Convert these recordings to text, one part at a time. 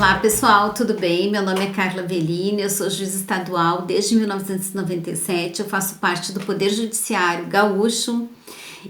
Olá pessoal, tudo bem? Meu nome é Carla Bellini, eu sou juiz estadual desde 1997, eu faço parte do Poder Judiciário Gaúcho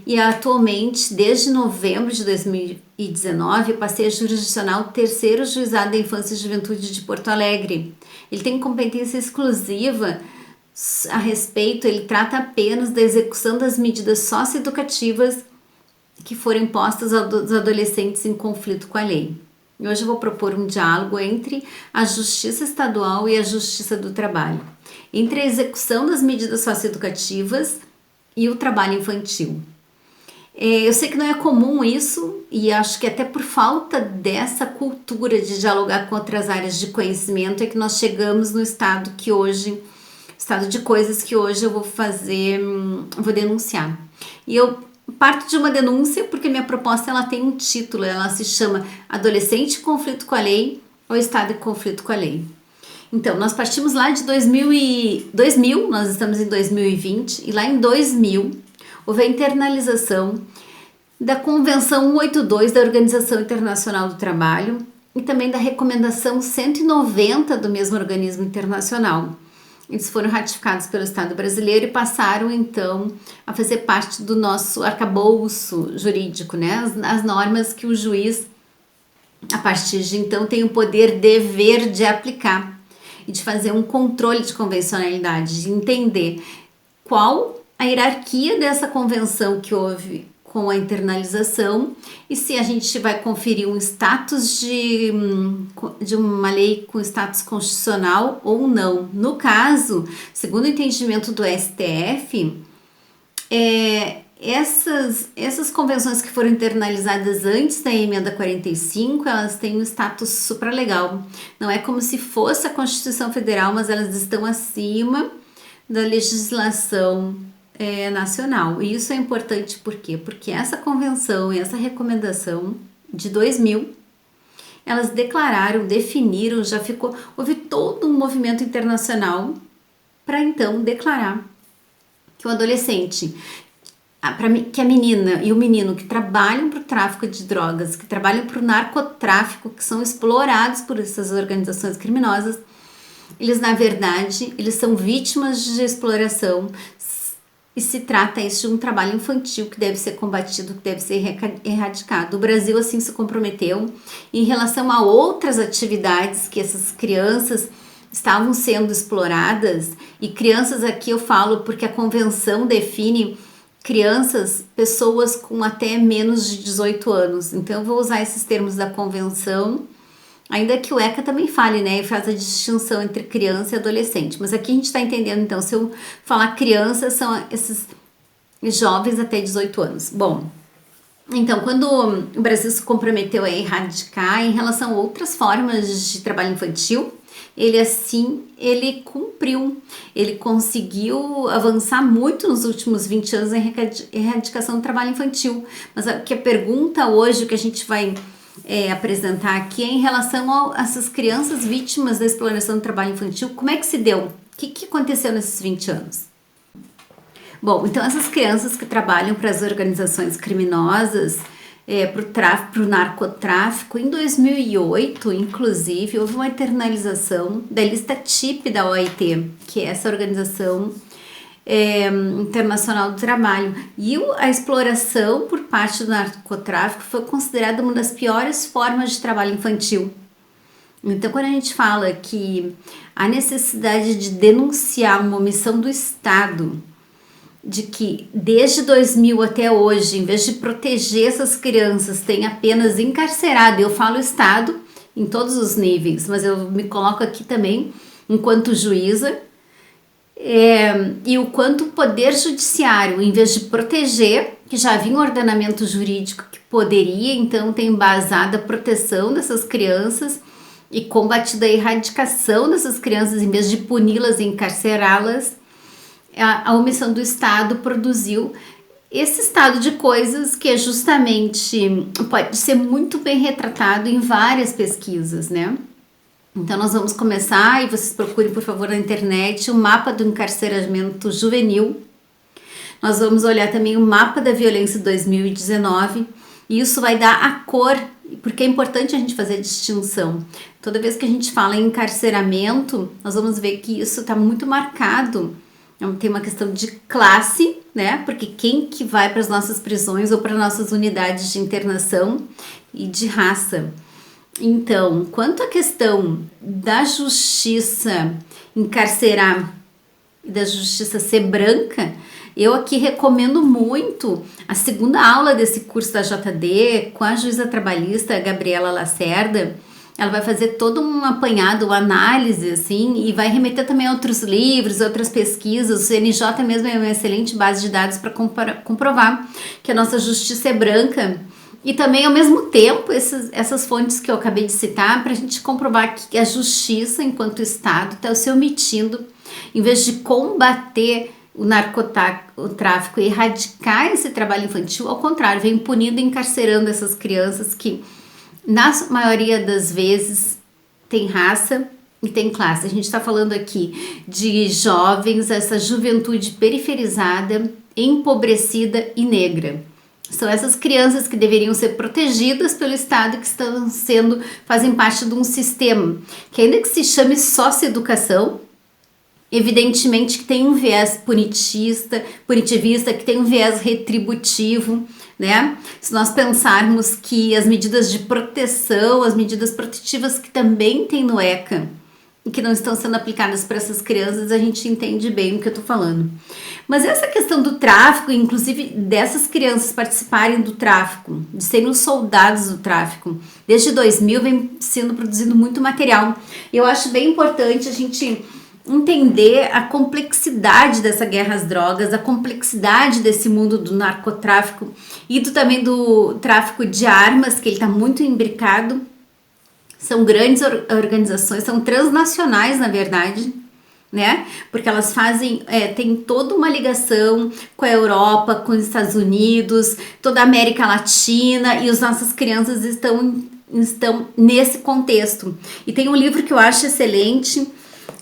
e atualmente, desde novembro de 2019, eu passei a jurisdicional terceiro juizado da Infância e Juventude de Porto Alegre. Ele tem competência exclusiva a respeito, ele trata apenas da execução das medidas socioeducativas que foram impostas aos adolescentes em conflito com a lei. E hoje eu vou propor um diálogo entre a Justiça Estadual e a Justiça do Trabalho, entre a execução das medidas socioeducativas e o trabalho infantil. Eu sei que não é comum isso e acho que até por falta dessa cultura de dialogar com outras áreas de conhecimento é que nós chegamos no estado de coisas que hoje eu vou denunciar. E eu parto de uma denúncia porque minha proposta ela tem um título, ela se chama Adolescente em Conflito com a Lei ou Estado em Conflito com a Lei. Então, nós partimos lá de 2000, nós estamos em 2020 e lá em 2000 houve a internalização da Convenção 182 da Organização Internacional do Trabalho e também da Recomendação 190 do mesmo organismo internacional. Eles foram ratificados pelo Estado brasileiro e passaram, então, a fazer parte do nosso arcabouço jurídico, né? As normas que o juiz, a partir de então, tem o dever de aplicar e de fazer um controle de convencionalidade, de entender qual a hierarquia dessa convenção que houve com a internalização e se a gente vai conferir um status de uma lei com status constitucional ou não. No caso, segundo o entendimento do STF, essas convenções que foram internalizadas antes da emenda 45, elas têm um status supralegal. Não é como se fosse a Constituição Federal, mas elas estão acima da legislação nacional. E isso é importante por quê? Porque essa convenção e essa recomendação de 2000, elas definiram, houve todo um movimento internacional para então declarar que o adolescente, que a menina e o menino que trabalham para o tráfico de drogas, que trabalham para o narcotráfico, que são explorados por essas organizações criminosas, eles na verdade, eles são vítimas de exploração. E se trata isso de um trabalho infantil que deve ser combatido, que deve ser erradicado. O Brasil assim se comprometeu em relação a outras atividades que essas crianças estavam sendo exploradas. E crianças aqui eu falo porque a convenção define pessoas com até menos de 18 anos. Então eu vou usar esses termos da convenção, ainda que o ECA também fale, né, e faz a distinção entre criança e adolescente. Mas aqui a gente está entendendo, então, se eu falar criança, são esses jovens até 18 anos. Bom, então, quando o Brasil se comprometeu a erradicar em relação a outras formas de trabalho infantil, ele cumpriu, ele conseguiu avançar muito nos últimos 20 anos em erradicação do trabalho infantil. Mas a pergunta hoje, o que a gente vai apresentar aqui em relação a essas crianças vítimas da exploração do trabalho infantil, como é que se deu? O que aconteceu nesses 20 anos? Bom, então essas crianças que trabalham para as organizações criminosas, para o narcotráfico, em 2008, inclusive, houve uma internalização da lista TIP da OIT, que é essa organização internacional do trabalho, e a exploração por parte do narcotráfico foi considerada uma das piores formas de trabalho infantil. Então, quando a gente fala que a necessidade de denunciar uma omissão do Estado, de que desde 2000 até hoje, em vez de proteger essas crianças, tem apenas encarcerado, eu falo Estado em todos os níveis, mas eu me coloco aqui também enquanto juíza, e o quanto o Poder Judiciário, em vez de proteger, que já havia um ordenamento jurídico que poderia então ter embasado a proteção dessas crianças e combatido a erradicação dessas crianças, em vez de puni-las e encarcerá-las, a omissão do Estado produziu esse estado de coisas que é justamente, pode ser muito bem retratado em várias pesquisas, né? Então nós vamos começar, e vocês procurem por favor na internet o mapa do encarceramento juvenil. Nós vamos olhar também o mapa da violência 2019 E isso vai dar a cor, porque é importante a gente fazer a distinção. Toda vez que a gente fala em encarceramento, nós vamos ver que isso está muito marcado. Tem uma questão de classe, né? Porque quem que vai para as nossas prisões ou para nossas unidades de internação, e de raça. Então, quanto à questão da justiça encarcerar e da justiça ser branca, eu aqui recomendo muito a segunda aula desse curso da JD com a juíza trabalhista Gabriela Lacerda. Ela vai fazer todo um apanhado, uma análise, assim, e vai remeter também a outros livros, outras pesquisas. O CNJ mesmo é uma excelente base de dados para comprovar que a nossa justiça é branca. E também, ao mesmo tempo, essas fontes que eu acabei de citar, para a gente comprovar que a justiça, enquanto Estado, está se omitindo, em vez de combater o tráfico e erradicar esse trabalho infantil, ao contrário, vem punindo e encarcerando essas crianças que, na maioria das vezes, tem raça e tem classe. A gente está falando aqui de jovens, essa juventude periferizada, empobrecida e negra. São essas crianças que deveriam ser protegidas pelo Estado, que fazem parte de um sistema que, ainda que se chame socioeducação, evidentemente que tem um viés punitivista, que tem um viés retributivo, né? Se nós pensarmos que as medidas de proteção, as medidas protetivas que também tem no ECA e que não estão sendo aplicadas para essas crianças, a gente entende bem o que eu tô falando. Mas essa questão do tráfico, inclusive dessas crianças participarem do tráfico, de serem os soldados do tráfico, desde 2000 vem sendo produzido muito material. Eu acho bem importante a gente entender a complexidade dessa guerra às drogas, a complexidade desse mundo do narcotráfico e também do tráfico de armas, que ele está muito imbricado. São grandes organizações, são transnacionais, na verdade, né? Porque elas tem toda uma ligação com a Europa, com os Estados Unidos, toda a América Latina, e as nossas crianças estão nesse contexto. E tem um livro que eu acho excelente,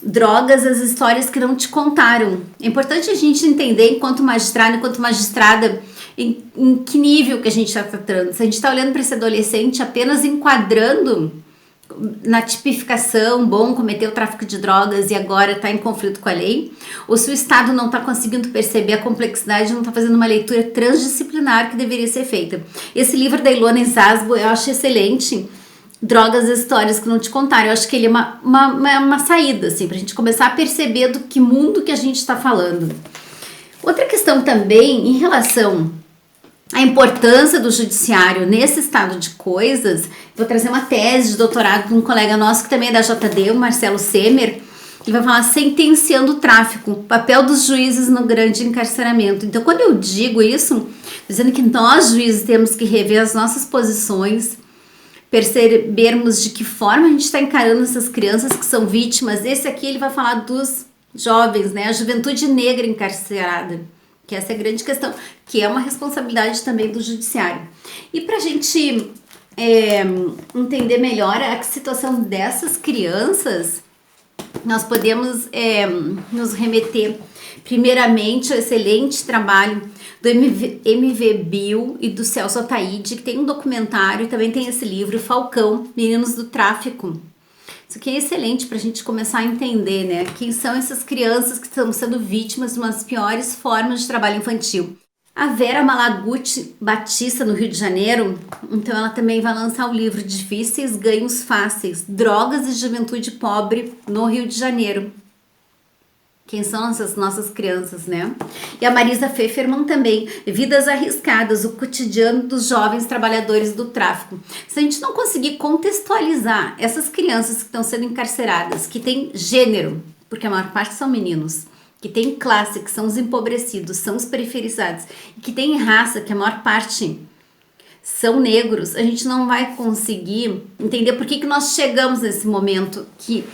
Drogas, as histórias que não te contaram. É importante a gente entender, enquanto magistrado, enquanto magistrada, em que nível que a gente está tratando. Se a gente está olhando para esse adolescente apenas enquadrando na tipificação, cometeu o tráfico de drogas e agora está em conflito com a lei, ou se o Estado não está conseguindo perceber a complexidade, não está fazendo uma leitura transdisciplinar que deveria ser feita. Esse livro da Ilona Szabo eu acho excelente, Drogas, Histórias que não te contaram. Eu acho que ele é uma saída, assim, para a gente começar a perceber do que mundo que a gente está falando. Outra questão também, em relação à importância do judiciário nesse estado de coisas, vou trazer uma tese de doutorado de um colega nosso que também é da JD, o Marcelo Semer, que vai falar sentenciando o tráfico, o papel dos juízes no grande encarceramento. Então, quando eu digo isso, dizendo que nós, juízes, temos que rever as nossas posições, percebermos de que forma a gente está encarando essas crianças que são vítimas. Esse aqui ele vai falar dos jovens, né? A juventude negra encarcerada, que essa é a grande questão, que é uma responsabilidade também do judiciário. E para a gente entender melhor a situação dessas crianças, nós podemos nos remeter primeiramente ao excelente trabalho do MV Bill e do Celso Ataíde, que tem um documentário e também tem esse livro, Falcão, Meninos do Tráfico. Isso aqui é excelente para a gente começar a entender, né? Quem são essas crianças que estão sendo vítimas de uma das piores formas de trabalho infantil. A Vera Malaguti Batista, no Rio de Janeiro, então ela também vai lançar o livro Difíceis Ganhos Fáceis, Drogas e Juventude Pobre no Rio de Janeiro. Quem são essas nossas crianças, né? E a Marisa Pfefferman também, Vidas Arriscadas, o cotidiano dos jovens trabalhadores do tráfico. Se a gente não conseguir contextualizar essas crianças que estão sendo encarceradas, que têm gênero, porque a maior parte são meninos, que tem classe, que são os empobrecidos, são os periferizados, e que tem raça, que a maior parte são negros, a gente não vai conseguir entender por que nós chegamos nesse momento que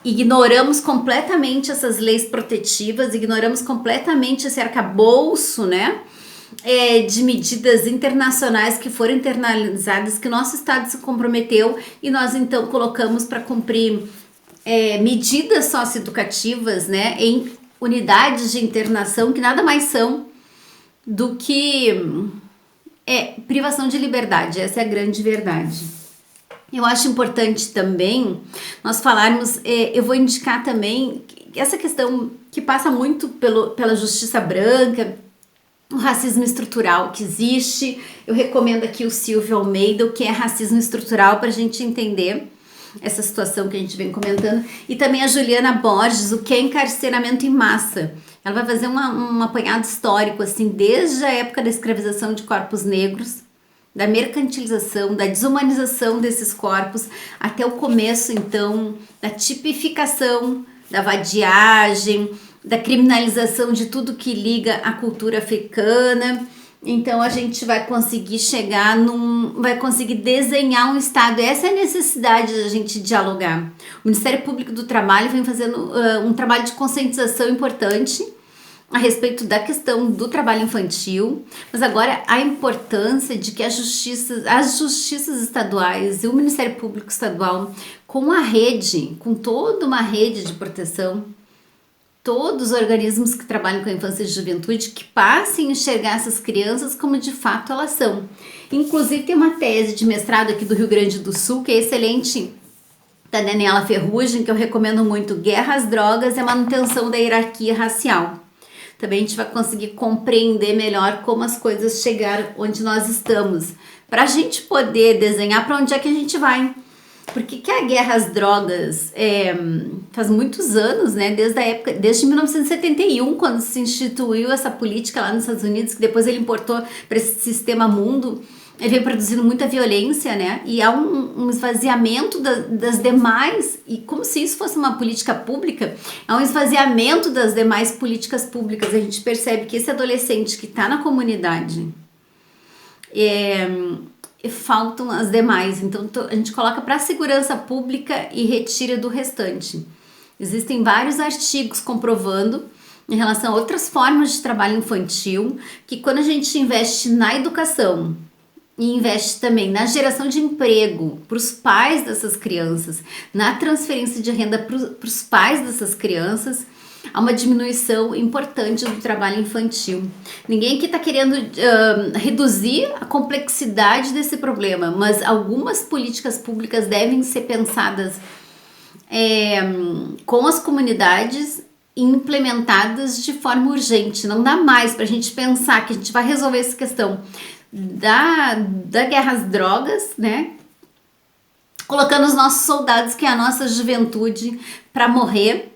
ignoramos completamente essas leis protetivas, ignoramos completamente esse arcabouço, né, de medidas internacionais que foram internalizadas, que nosso Estado se comprometeu e nós então colocamos para cumprir medidas socioeducativas, né, em unidades de internação que nada mais são do que é privação de liberdade, essa é a grande verdade. Eu acho importante também nós falarmos, eu vou indicar também essa questão que passa muito pela justiça branca, o racismo estrutural que existe. Eu recomendo aqui o Silvio Almeida, o que é racismo estrutural, para a gente entender essa situação que a gente vem comentando, e também a Juliana Borges, o que é encarceramento em massa. Ela vai fazer um apanhado histórico, assim, desde a época da escravização de corpos negros, da mercantilização, da desumanização desses corpos, até o começo, então, da tipificação, da vadiagem, da criminalização de tudo que liga à cultura africana. Então a gente vai conseguir chegar vai conseguir desenhar um estado. Essa é a necessidade da gente dialogar. O Ministério Público do Trabalho vem fazendo um trabalho de conscientização importante a respeito da questão do trabalho infantil, mas agora a importância de que as justiças estaduais e o Ministério Público Estadual, com a rede, com toda uma rede de proteção, todos os organismos que trabalham com a infância e juventude, que passem a enxergar essas crianças como de fato elas são. Inclusive tem uma tese de mestrado aqui do Rio Grande do Sul, que é excelente, da Daniela Ferrugem, que eu recomendo muito, Guerra às Drogas e a Manutenção da Hierarquia Racial. Também a gente vai conseguir compreender melhor como as coisas chegaram onde nós estamos, para a gente poder desenhar para onde é que a gente vai. Porque que a guerra às drogas faz muitos anos, né? Desde 1971, quando se instituiu essa política lá nos Estados Unidos, que depois ele importou para esse sistema mundo, ele vem produzindo muita violência, né? E há um esvaziamento das demais, e como se isso fosse uma política pública, há um esvaziamento das demais políticas públicas. A gente percebe que esse adolescente que está na comunidade, faltam as demais, então a gente coloca para a segurança pública e retira do restante. Existem vários artigos comprovando, em relação a outras formas de trabalho infantil, que quando a gente investe na educação e investe também na geração de emprego para os pais dessas crianças, na transferência de renda para os pais dessas crianças, há uma diminuição importante do trabalho infantil. Ninguém aqui está querendo reduzir a complexidade desse problema, mas algumas políticas públicas devem ser pensadas com as comunidades e implementadas de forma urgente. Não dá mais para a gente pensar que a gente vai resolver essa questão da guerra às drogas, né? Colocando os nossos soldados, que é a nossa juventude, para morrer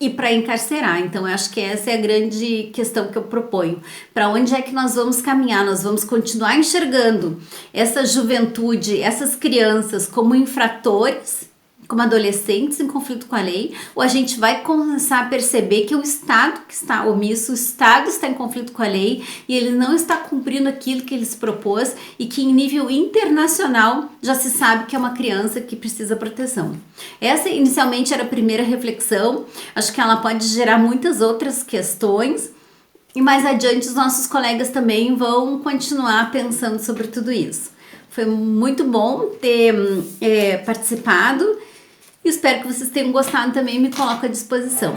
e para encarcerar. Então eu acho que essa é a grande questão que eu proponho. Para onde é que nós vamos caminhar? Nós vamos continuar enxergando essa juventude, essas crianças como infratores, como adolescentes em conflito com a lei, ou a gente vai começar a perceber que o Estado que está omisso, o Estado está em conflito com a lei e ele não está cumprindo aquilo que ele se propôs, e que em nível internacional já se sabe que é uma criança que precisa proteção. Essa inicialmente era a primeira reflexão, acho que ela pode gerar muitas outras questões, e mais adiante os nossos colegas também vão continuar pensando sobre tudo isso. Foi muito bom ter participado. Espero que vocês tenham gostado também, me coloco à disposição.